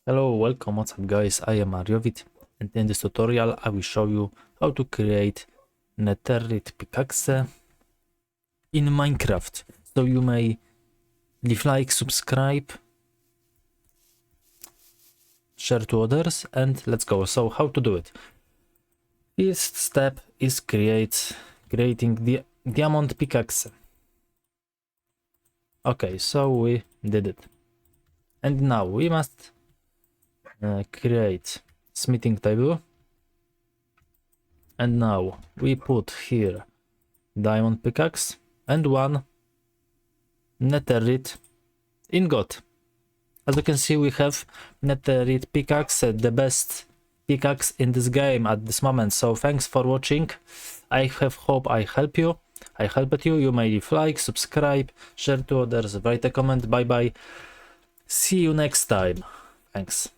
Hello, welcome, what's up guys, I am Vita, and in this tutorial I will show you how to create Netherite Pickaxe in Minecraft. So you may leave like, subscribe, share to others, and let's go. So how to do it? First step is creating the diamond pickaxe. Okay, so we did it. And now we must create smithing table, and now we put here diamond pickaxe and one netherite ingot. As you can see, we have netherite pickaxe, the best pickaxe in this game at this moment. So thanks for watching. I hope I helped you. You may leave like, subscribe, share to others, write a comment. Bye bye, see you next time. Thanks.